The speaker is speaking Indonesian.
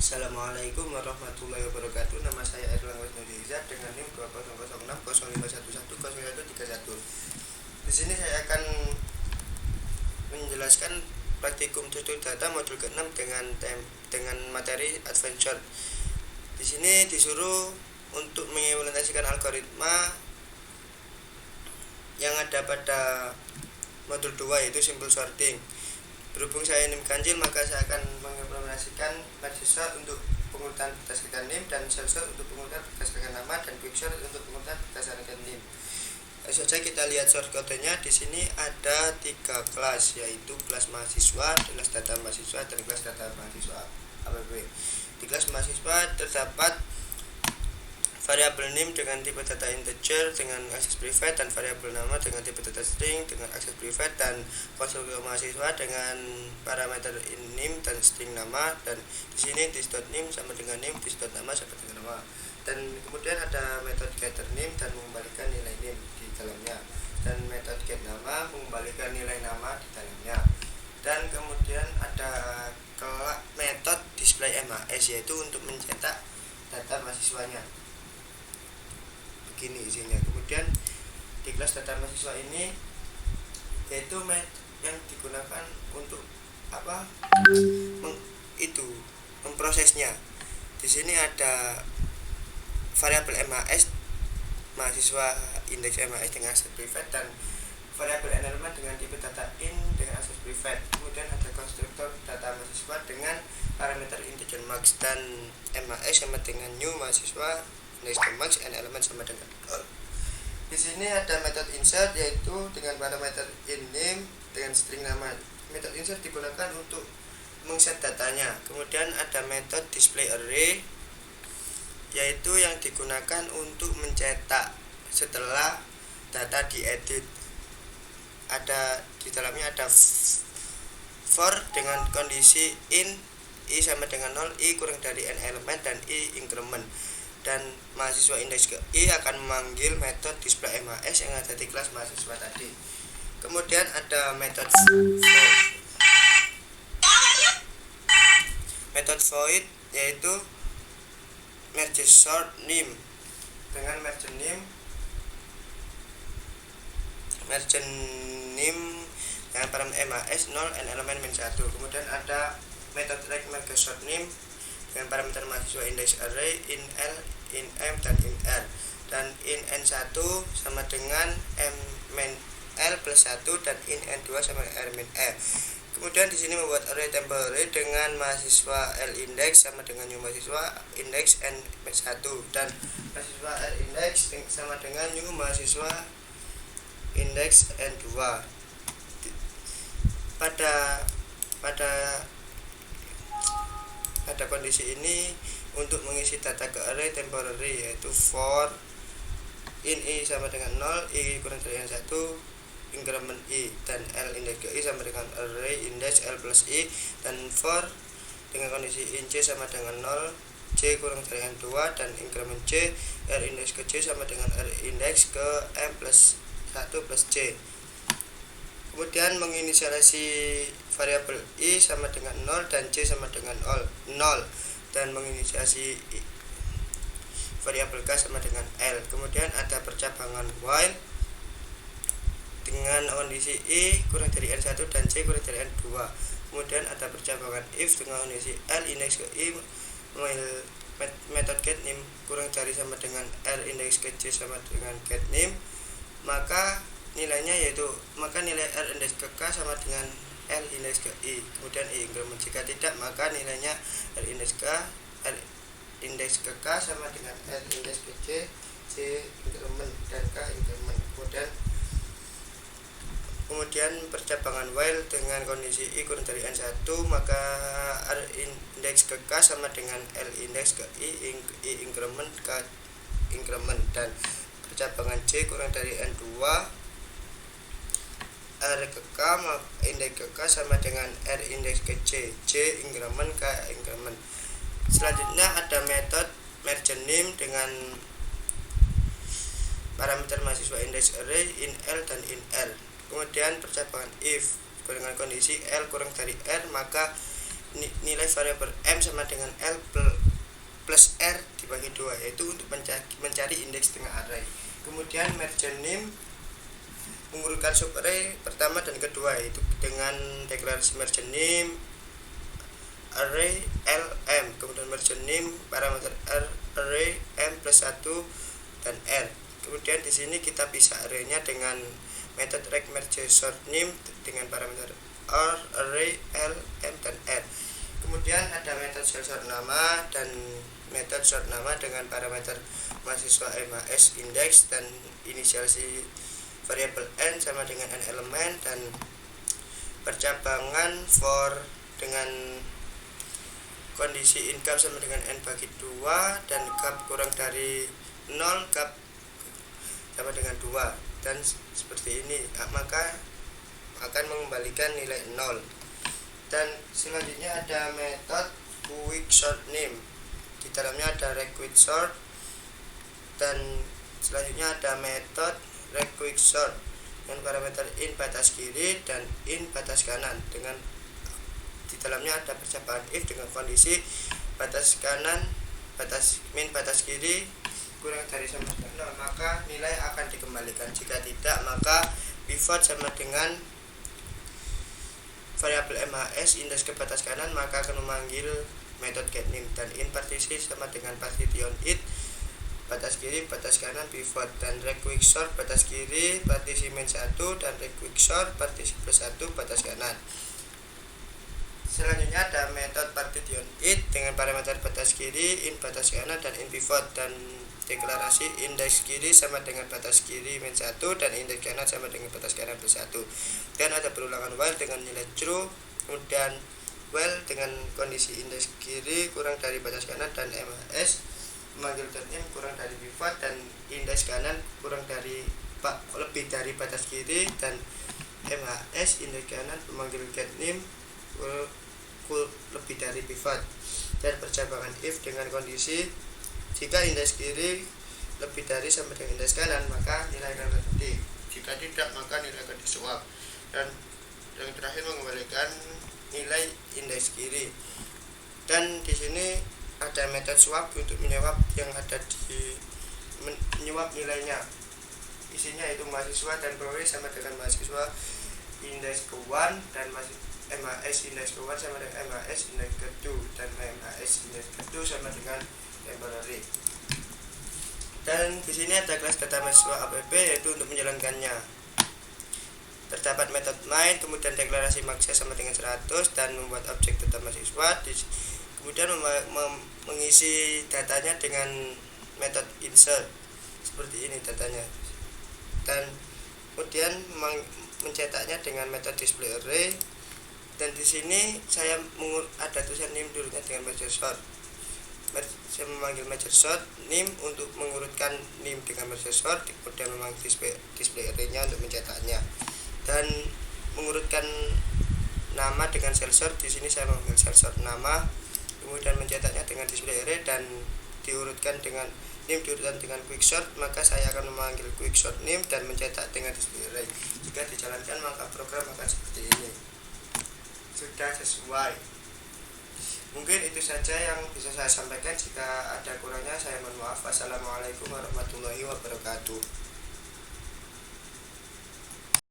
Assalamualaikum warahmatullahi wabarakatuh. Nama saya Erlangga Nurdiza dengan NIM 20060511100131. Di sini saya akan menjelaskan praktikum struktur data modul ke-6 dengan materi adventure. Di sini disuruh untuk mengimplementasikan algoritma yang ada pada modul 2 yaitu simple sorting. Berhubung saya NIM ganjil, maka saya akan mengimplementasikan merge sort untuk pengurutan berdasarkan NIM dan cell sort untuk pengurutan berdasarkan nama dan quick sort untuk pengurutan berdasarkan NIM. Langsung saja kita lihat shortcode-nya. Di sini ada 3 kelas, yaitu kelas mahasiswa, kelas data mahasiswa, dan kelas data mahasiswa APP. Di kelas mahasiswa terdapat variabel NIM dengan tipe data integer dengan akses private dan variabel nama dengan tipe data string dengan akses private dan konstruktor mahasiswa dengan parameter NIM dan string nama, dan di sini this.nim sama dengan NIM, this.nama sama dengan nama, dan kemudian ada metode getter NIM dan mengembalikan nilai NIM di dalamnya, dan metode get nama mengembalikan nilai nama di dalamnya, dan kemudian ada metode display MAS yaitu untuk mencetak data mahasiswanya. Begini isinya. Kemudian di kelas data mahasiswa ini yaitu yang digunakan untuk memprosesnya. Di sini ada variabel MAS mahasiswa, indeks MAS dengan akses private, dan variabel element dengan tipe data in dengan akses private. Kemudian ada konstruktor data mahasiswa dengan parameter integer max, dan MAS sama dengan new mahasiswa, indeks max, and element sama dengan all. Di sini ada metode insert yaitu dengan parameter in name dengan string nama. Metode insert digunakan untuk mengset datanya. Kemudian ada metode display array yaitu yang digunakan untuk mencetak setelah data diedit. Ada di dalamnya ada for dengan kondisi in i sama dengan 0, i kurang dari n element, dan i increment, dan mahasiswa indeks ke i akan memanggil metode display MAS yang ada di kelas mahasiswa tadi. Kemudian ada metode void yaitu merge sort NIM dengan merge NIM dengan parameter MAS 0 and element min 1. Kemudian ada metode merge sort NIM dengan parameter mahasiswa indeks array in L, in M, dan in R, dan in N1 sama dengan M min L plus 1 dan in N2 sama dengan R min E. Kemudian di sini membuat array temporary dengan mahasiswa L index sama dengan new mahasiswa index N min 1 dan mahasiswa L index sama dengan new mahasiswa index N2. Pada kondisi ini untuk mengisi data ke array temporary yaitu for in i sama dengan 0, i kurang dari n 1, increment i, dan l index ke i sama dengan array index l plus i, dan for dengan kondisi in c sama dengan 0, c kurang dari n 2, dan increment c, r index ke c sama dengan r index ke m plus 1 plus c. Kemudian menginisialisasi variabel i sama dengan 0 dan c sama dengan 0, dan menginisiasi variabel k sama dengan l. Kemudian ada percabangan while dengan kondisi i kurang dari n1 dan c kurang dari n2. Kemudian ada percabangan if dengan kondisi l indeks ke i metode get NIM kurang dari sama dengan r indeks ke c sama dengan get NIM, maka nilai r indeks ke k sama dengan l indeks ke i. Kemudian i increment, jika tidak maka nilainya r indeks k sama dengan r indeks ke c increment, dan k increment. Kemudian percabangan while dengan kondisi i kurang dari n1, maka r indeks ke k sama dengan l indeks ke i increment, k increment, dan percabangan c kurang dari n2, r ke k indeks ke k sama dengan r indeks ke c increment, k increment. Selanjutnya ada metode merge NIM dengan parameter mahasiswa indeks array in L dan in R. Kemudian percabangan if dengan kondisi L kurang dari R, maka nilai variabel M sama dengan L plus R dibagi 2, yaitu untuk mencari indeks tengah array. Kemudian merge name mengurutkan subarray pertama dan kedua, yaitu dengan deklarasi merge name array LM, kemudian merge name parameter array M plus 1 dan R. Kemudian di sini kita pisah arraynya dengan metode rect merge sort name dengan parameter array L, M dan R. Kemudian ada metode sort nama dan metode sort nama dengan parameter mahasiswa MAS index dan inisialisasi variabel n sama dengan n elemen, dan percabangan for dengan kondisi in gap sama dengan n bagi 2 dan gap kurang dari 0, gap sama dengan 2, dan seperti ini, maka akan mengembalikan nilai 0. Dan selanjutnya ada metode quick sort name, di dalamnya ada rect quick sort, dan selanjutnya ada metode rect quick sort dengan parameter in batas kiri dan in batas kanan, dengan di dalamnya ada percobaan if dengan kondisi batas kanan batas kiri kurang dari sama dengan 0, maka nilai akan dikembalikan. Jika tidak, maka pivot sama dengan variabel MAS indeks ke batas kanan, maka akan memanggil metode getName, dan in partisi sama dengan partition it batas kiri batas kanan pivot, dan rect quick sort batas kiri partisi min 1 dan rect quick sort partisi plus 1 batas kanan. Selanjutnya ada metode partition it dengan parameter batas kiri in batas kanan dan in pivot, dan deklarasi indeks kiri sama dengan batas kiri min 1 dan indeks kanan sama dengan batas kanan plus 1, dan ada perulangan while dengan nilai true, kemudian while dengan kondisi indeks kiri kurang dari batas kanan dan MAS memanggil getName kurang dari pivot, dan indeks kanan lebih dari batas kiri, dan MAS indeks kanan memanggil getName lebih dari pivot, dan percabangan if dengan kondisi jika indeks kiri lebih dari sama dengan indeks kanan, maka nilai akan berhenti. Jika tidak, maka nilai akan disuap. Dan yang terakhir mengembalikan nilai indeks kiri. Dan di sini ada metode swap untuk menyuap yang ada di menyuap nilainya. Isinya itu mahasiswa dan peroleh sama dengan mahasiswa indeks ke 1 dan MAS indeks ke 1 sama dengan MAS indeks ke 2 dan MAS indeks ke 2 sama dengan temporary. Dan di sini ada kelas data mahasiswa app, yaitu untuk menjalankannya terdapat metode main, kemudian deklarasi maksa sama dengan 100 dan membuat objek data mahasiswa, kemudian mengisi datanya dengan metode insert seperti ini datanya, dan kemudian mencetaknya dengan metode display array. Dan di sini saya ada tulisan name dulunya dengan merge sort. Saya memanggil merge sort name untuk mengurutkan name dengan merge sort, kemudian memanggil display array-nya untuk mencetaknya, dan mengurutkan nama dengan cell sort. Di sini saya memanggil cell sort nama, kemudian mencetaknya dengan display array, dan diurutkan dengan name diurutkan dengan quick sort, maka saya akan memanggil quick sort name dan mencetak dengan display array. Jika dijalankan, maka program akan seperti ini. Sudah sesuai. Mungkin itu saja yang bisa saya sampaikan. Jika ada kurangnya, saya mohon maaf. Wassalamualaikum warahmatullahi wabarakatuh.